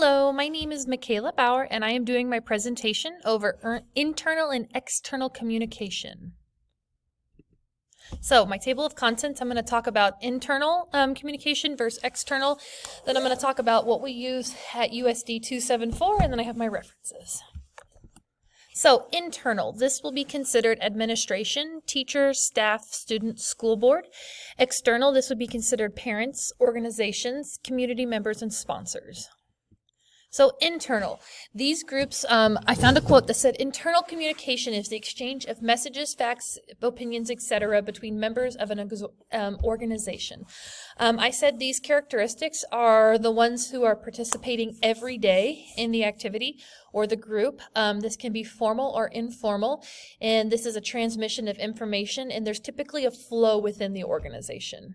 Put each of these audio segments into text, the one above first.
Hello, my name is Michaela Bauer, and I am doing my presentation over internal and external communication. So my table of contents, I'm going to talk about internal communication versus external. Then I'm going to talk about what we use at USD 274, and then I have my references. So internal, this will be considered administration, teachers, staff, students, school board. External, this would be considered parents, organizations, community members, and sponsors. So internal, these groups, I found a quote that said, internal communication is the exchange of messages, facts, opinions, etc. between members of an organization. I said these characteristics are the ones who are participating every day in the activity or the group. This can be formal or informal, and this is a transmission of information, and there's typically a flow within the organization.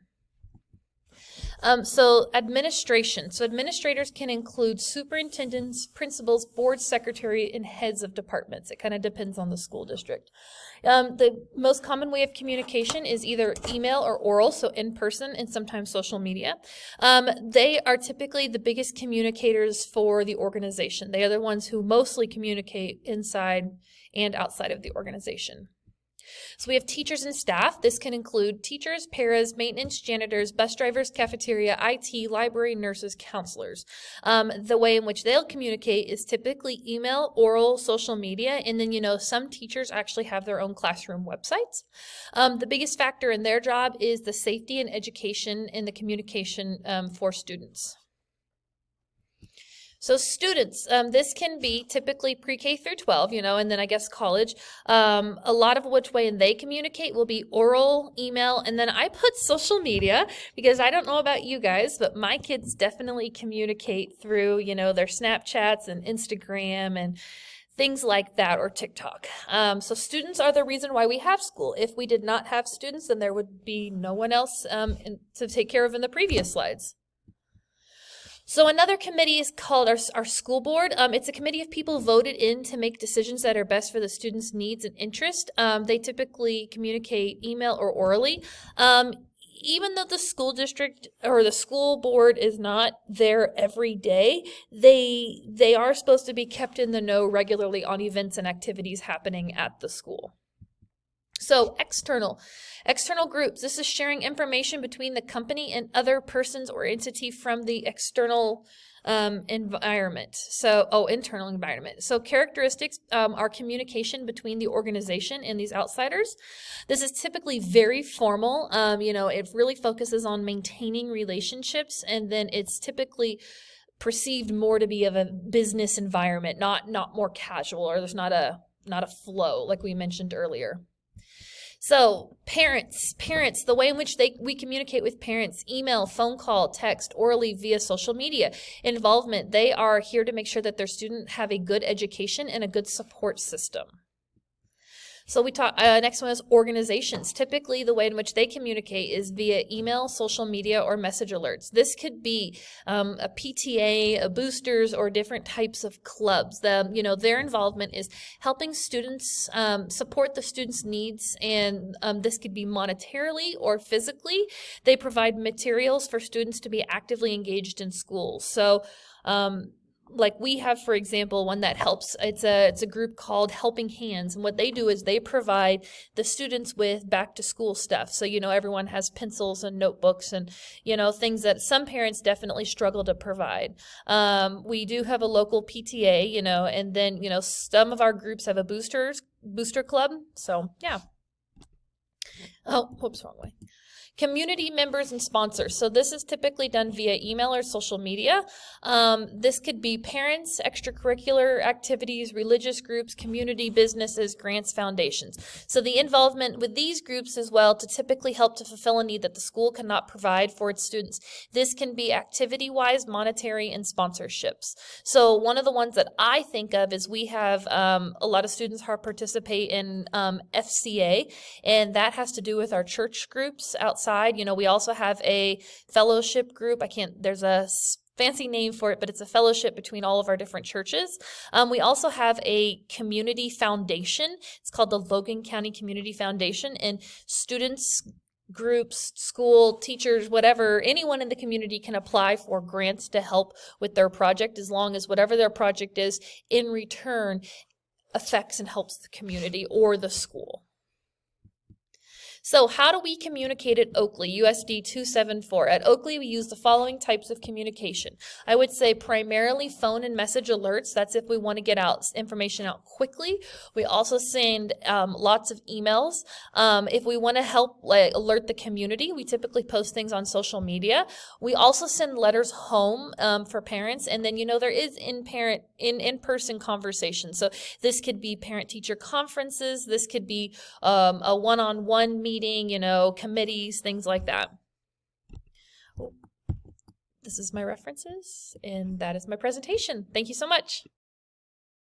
So administration. So administrators can include superintendents, principals, board secretary, and heads of departments. It kind of depends on the school district. The most common way of communication is either email or oral, so in person, and sometimes social media. They are typically the biggest communicators for the organization. They are the ones who mostly communicate inside and outside of the organization. So we have teachers and staff. This can include teachers, paras, maintenance, janitors, bus drivers, cafeteria, IT, library, nurses, counselors. The way in which they'll communicate is typically email, oral, social media, and then, some teachers actually have their own classroom websites. The biggest factor in their job is the safety and education and the communication for students. So students, this can be typically pre-K through 12, and then I guess college. A lot of which way they communicate will be oral, email, and then I put social media because I don't know about you guys, but my kids definitely communicate through, their Snapchats and Instagram and things like that, or TikTok. So students are the reason why we have school. If we did not have students, then there would be no one else to take care of in the previous slides. So another committee is called our school board. It's a committee of people voted in to make decisions that are best for the students' needs and interest. They typically communicate email or orally. Even though the school district or the school board is not there every day, they are supposed to be kept in the know regularly on events and activities happening at the school. So external groups. This is sharing information between the company and other persons or entity from the external environment. Internal environment. So characteristics are communication between the organization and these outsiders. This is typically very formal. It really focuses on maintaining relationships, and then it's typically perceived more to be of a business environment, not more casual, or there's not a flow like we mentioned earlier. So parents, the way in which we communicate with parents, email, phone call, text, orally via social media. Involvement, they are here to make sure that their students have a good education and a good support system. So we talk. Next one is organizations. Typically, the way in which they communicate is via email, social media, or message alerts. This could be a PTA, a boosters, or different types of clubs. Their involvement is helping students support the students' needs, and this could be monetarily or physically. They provide materials for students to be actively engaged in school. So. Like we have, for example, one that helps. It's a group called Helping Hands, and what they do is they provide the students with back to school stuff. So everyone has pencils and notebooks and things that some parents definitely struggle to provide. We do have a local PTA, and then some of our groups have a booster club. So yeah. Oh, whoops, wrong way. Community members and sponsors. So this is typically done via email or social media. This could be parents, extracurricular activities, religious groups, community businesses, grants, foundations. So the involvement with these groups as well to typically help to fulfill a need that the school cannot provide for its students. This can be activity-wise, monetary, and sponsorships. So one of the ones that I think of is we have a lot of students who participate in FCA, and that has to do with our church groups outside. We also have a fellowship group. There's a fancy name for it, but it's a fellowship between all of our different churches. We also have a community foundation. It's called the Logan County Community Foundation, and students groups, school, teachers, whatever, anyone in the community can apply for grants to help with their project, as long as whatever their project is in return affects and helps the community or the school. So how do we communicate at Oakley, USD 274? At Oakley, we use the following types of communication. I would say primarily phone and message alerts. That's if we want to get information out quickly. We also send lots of emails. If we want to help alert the community, we typically post things on social media. We also send letters home for parents. And then, there is in-person conversation. So this could be parent-teacher conferences. This could be a one-on-one meeting, committees, things like that. This is my references, and that is my presentation. Thank you so much.